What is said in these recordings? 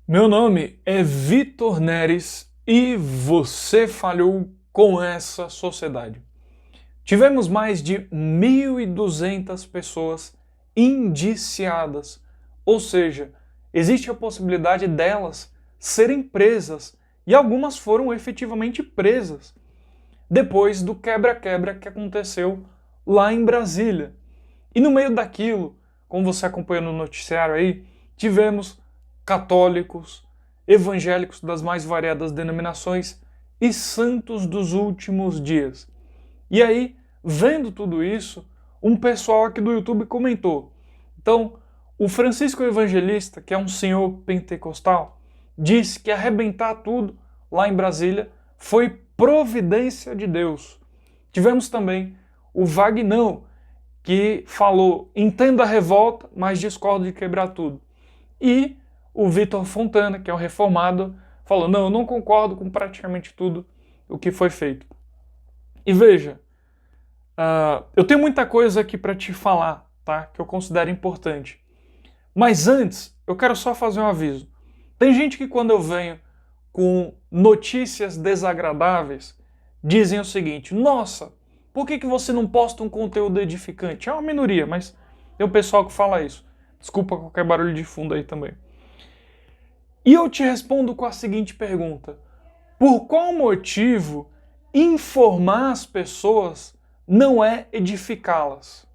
Meu nome é Vitor Neres e você falhou com essa sociedade. Tivemos mais de 1.200 pessoas indiciadas, ou seja, existe a possibilidade delas serem presas e algumas foram efetivamente presas depois do quebra-quebra que aconteceu lá em Brasília. E no meio daquilo, como você acompanhou no noticiário aí, tivemos católicos, evangélicos das mais variadas denominações e santos dos últimos dias. E aí, vendo tudo isso, um pessoal aqui do YouTube comentou. Então, o Francisco Evangelista, que é um senhor pentecostal, disse que arrebentar tudo lá em Brasília foi providência de Deus. Tivemos também o Vagnão, que falou, entendo a revolta, mas discordo de quebrar tudo. E o Vitor Fontana, que é um reformado, falou, não, eu não concordo com praticamente tudo o que foi feito. E veja, eu tenho muita coisa aqui para te falar, tá? Que eu considero importante. Mas antes, eu quero só fazer um aviso. Tem gente que quando eu venho com notícias desagradáveis, dizem o seguinte, nossa, por que você não posta um conteúdo edificante? É uma minoria, mas tem um pessoal que fala isso. Desculpa qualquer barulho de fundo aí também. E eu te respondo com a seguinte pergunta. Por qual motivo informar as pessoas não é edificá-las?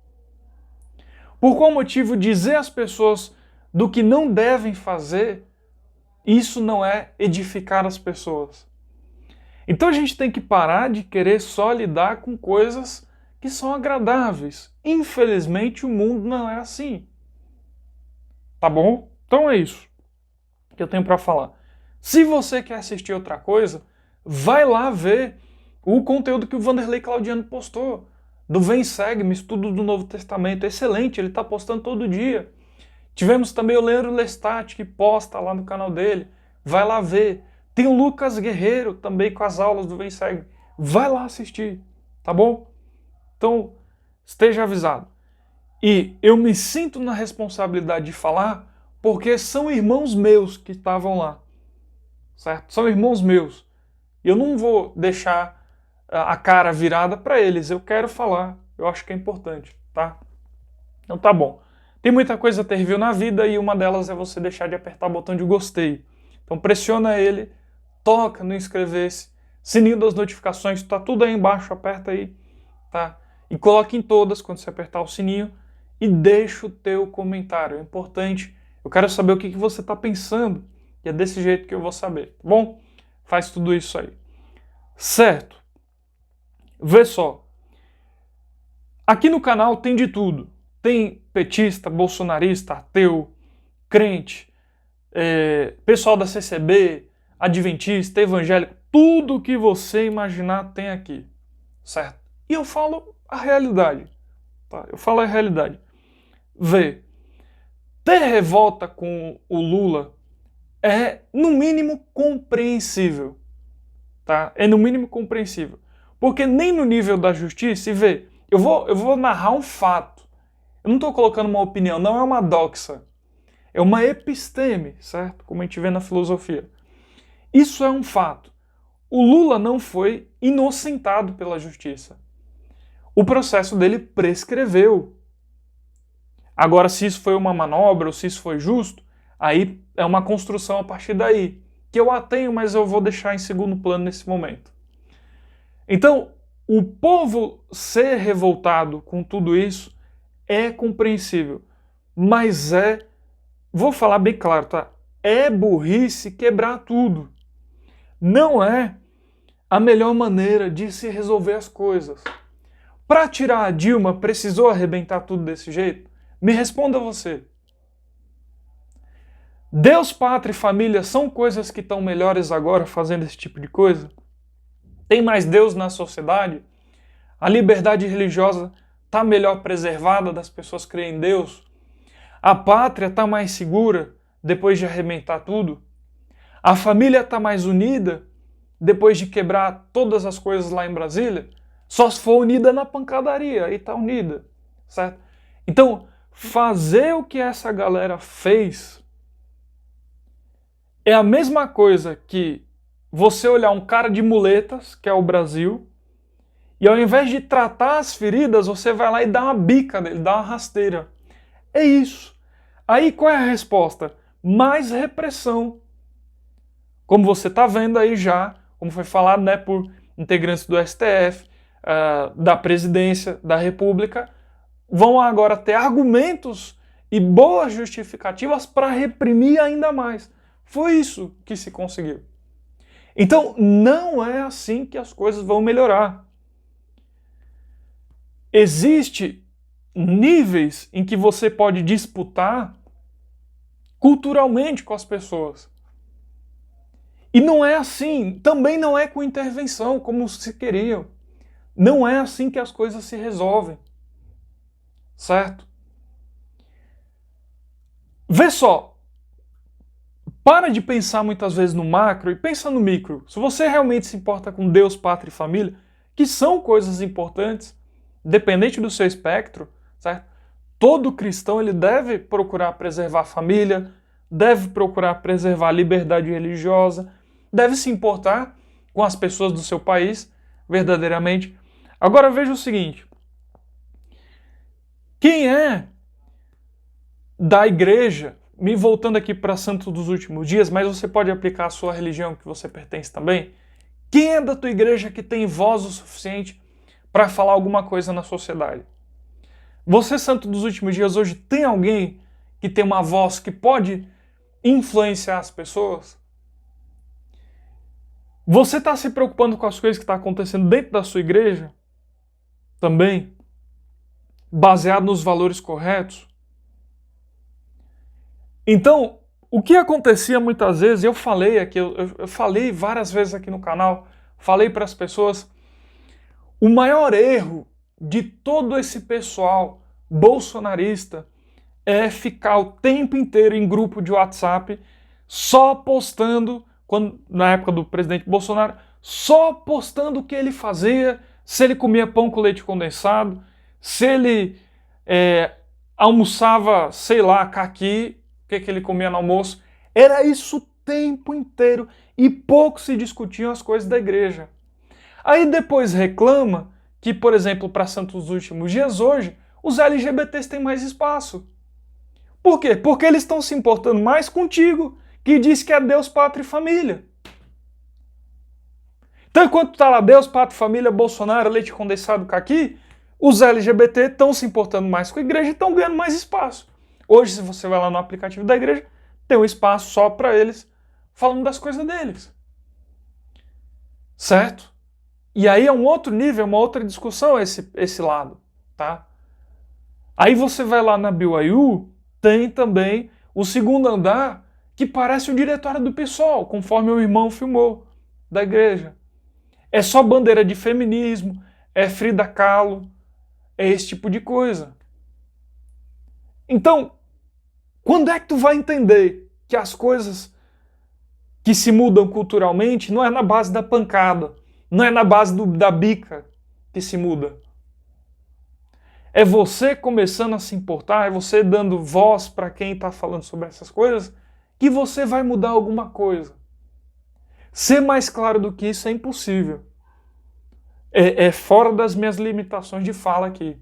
Por qual motivo dizer às pessoas do que não devem fazer, isso não é edificar as pessoas? Então a gente tem que parar de querer só lidar com coisas que são agradáveis. Infelizmente o mundo não é assim. Tá bom? Então é isso que eu tenho para falar. Se você quer assistir outra coisa, vai lá ver o conteúdo que o Vanderlei Claudiano postou. Do Vem Segue-me, estudo do Novo Testamento. Excelente, ele está postando todo dia. Tivemos também o Leandro Lestat, que posta lá no canal dele. Vai lá ver. Tem o Lucas Guerreiro também com as aulas do Vem Segue. Vai lá assistir, tá bom? Então, esteja avisado. E eu me sinto na responsabilidade de falar porque são irmãos meus que estavam lá, certo? São irmãos meus. Eu não vou deixar a cara virada para eles. Eu quero falar. Eu acho que é importante, tá? Então tá bom. Tem muita coisa terrível na vida e uma delas é você deixar de apertar o botão de gostei. Então pressiona ele, toca no inscrever-se, sininho das notificações, tá tudo aí embaixo, aperta aí, tá? E coloque em todas quando você apertar o sininho e deixa o teu comentário. É importante. Eu quero saber o que você está pensando e é desse jeito que eu vou saber, tá bom? Faz tudo isso aí. Certo. Vê só. Aqui no canal tem de tudo. Tem petista, bolsonarista, ateu, crente, pessoal da CCB, adventista, evangélico, tudo que você imaginar tem aqui, certo? E eu falo a realidade, tá? Eu falo a realidade. Vê, ter revolta com o Lula é, no mínimo, compreensível, tá? É no mínimo compreensível. Porque nem no nível da justiça, e vê, eu vou narrar um fato. Eu não estou colocando uma opinião, não é uma doxa. É uma episteme, certo? Como a gente vê na filosofia. Isso é um fato. O Lula não foi inocentado pela justiça. O processo dele prescreveu. Agora, se isso foi uma manobra ou se isso foi justo, aí é uma construção a partir daí. Que eu a tenho, mas eu vou deixar em segundo plano nesse momento. Então, o povo ser revoltado com tudo isso é compreensível. Mas vou falar bem claro, tá? É burrice quebrar tudo. Não é a melhor maneira de se resolver as coisas. Para tirar a Dilma, precisou arrebentar tudo desse jeito? Me responda você. Deus, pátria e família são coisas que estão melhores agora fazendo esse tipo de coisa? Tem mais Deus na sociedade? A liberdade religiosa está melhor preservada das pessoas crerem em Deus? A pátria está mais segura depois de arrebentar tudo? A família está mais unida depois de quebrar todas as coisas lá em Brasília? Só se for unida na pancadaria, aí está unida, certo? Então, fazer o que essa galera fez É a mesma coisa que você olhar um cara de muletas, que é o Brasil, e ao invés de tratar as feridas, você vai lá e dá uma bica nele, dá uma rasteira. É isso. Aí qual é a resposta? Mais repressão. Como você está vendo aí já, como foi falado, né, por integrantes do STF, da presidência da República, vão agora ter argumentos e boas justificativas para reprimir ainda mais. Foi isso que se conseguiu. Então, não é assim que as coisas vão melhorar. Existem níveis em que você pode disputar culturalmente com as pessoas. E não é assim, também não é com intervenção, como se queriam. Não é assim que as coisas se resolvem. Certo? Vê só, para de pensar muitas vezes no macro e pensa no micro. Se você realmente se importa com Deus, pátria e família, que são coisas importantes, independente do seu espectro, certo? Todo cristão ele deve procurar preservar a família, deve procurar preservar a liberdade religiosa, deve se importar com as pessoas do seu país, verdadeiramente. Agora veja o seguinte, quem é da igreja, me voltando aqui para Santo dos Últimos Dias, mas você pode aplicar a sua religião que você pertence também, quem é da tua igreja que tem voz o suficiente para falar alguma coisa na sociedade? Você, Santo dos Últimos Dias, hoje tem alguém que tem uma voz que pode influenciar as pessoas? Você está se preocupando com as coisas que estão acontecendo dentro da sua igreja? Também? Baseado nos valores corretos? Então, o que acontecia muitas vezes, eu falei aqui, eu falei várias vezes aqui no canal, falei para as pessoas, o maior erro de todo esse pessoal bolsonarista é ficar o tempo inteiro em grupo de WhatsApp só postando, na época do presidente Bolsonaro, só postando o que ele fazia, se ele comia pão com leite condensado, se ele almoçava, sei lá, caqui, o que ele comia no almoço. Era isso o tempo inteiro e pouco se discutiam as coisas da igreja. Aí depois reclama que, por exemplo, para Santos dos Últimos Dias hoje, os LGBTs têm mais espaço. Por quê? Porque eles estão se importando mais contigo, que diz que é Deus, pátria e família. Então, enquanto está lá Deus, pátria, família, Bolsonaro, leite condensado, caqui, os LGBT estão se importando mais com a igreja e estão ganhando mais espaço. Hoje, se você vai lá no aplicativo da igreja, tem um espaço só para eles, falando das coisas deles. Certo? E aí é um outro nível, uma outra discussão esse lado, tá? Aí você vai lá na BYU, tem também o segundo andar, que parece o diretório do PSOL, conforme o irmão filmou, da igreja. É só bandeira de feminismo, é Frida Kahlo, é esse tipo de coisa. Então, quando é que tu vai entender que as coisas que se mudam culturalmente não é na base da pancada, não é na base da bica que se muda? É você começando a se importar, é você dando voz para quem está falando sobre essas coisas, que você vai mudar alguma coisa. Ser mais claro do que isso é impossível. É fora das minhas limitações de fala aqui.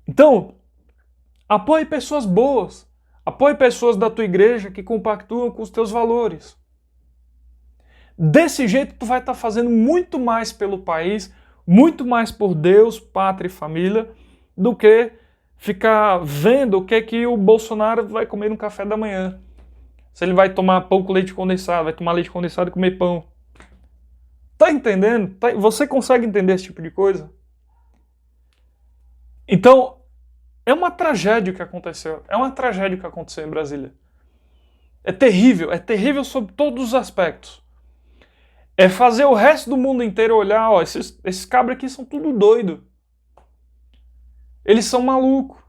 Então, apoie pessoas boas. Apoie pessoas da tua igreja que compactuam com os teus valores. Desse jeito tu vai estar fazendo muito mais pelo país, muito mais por Deus, pátria e família, do que ficar vendo o que o Bolsonaro vai comer no café da manhã. Se ele vai tomar pão com leite condensado, vai tomar leite condensado e comer pão. Tá entendendo? Você consegue entender esse tipo de coisa? Então, é uma tragédia o que aconteceu. É uma tragédia o que aconteceu em Brasília. É terrível sob todos os aspectos. É fazer o resto do mundo inteiro olhar, ó, esses cabras aqui são tudo doido. Eles são malucos.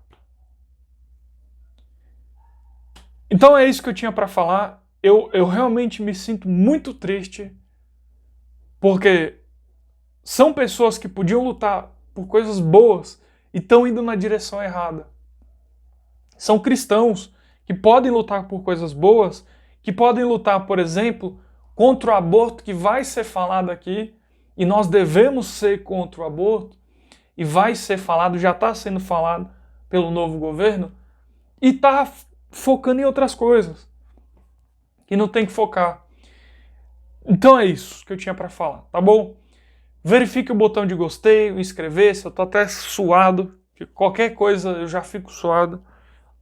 Então é isso que eu tinha para falar. Eu realmente me sinto muito triste, porque são pessoas que podiam lutar por coisas boas e estão indo na direção errada. São cristãos que podem lutar por coisas boas que podem lutar, por exemplo, contra o aborto, que vai ser falado aqui, e nós devemos ser contra o aborto, e vai ser falado, já está sendo falado pelo novo governo, e está focando em outras coisas, que não tem que focar. Então é isso que eu tinha para falar, tá bom? Verifique o botão de gostei, inscrever-se, eu tô até suado, qualquer coisa eu já fico suado,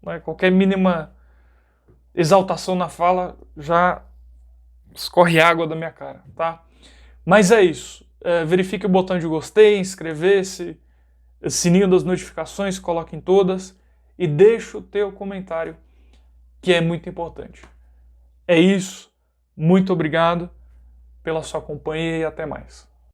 né? Qualquer mínima exaltação na fala já escorre água da minha cara, tá? Mas é isso, verifique o botão de gostei, inscrever-se, sininho das notificações, coloque em todas e deixe o teu comentário, que é muito importante. É isso, muito obrigado pela sua companhia e até mais.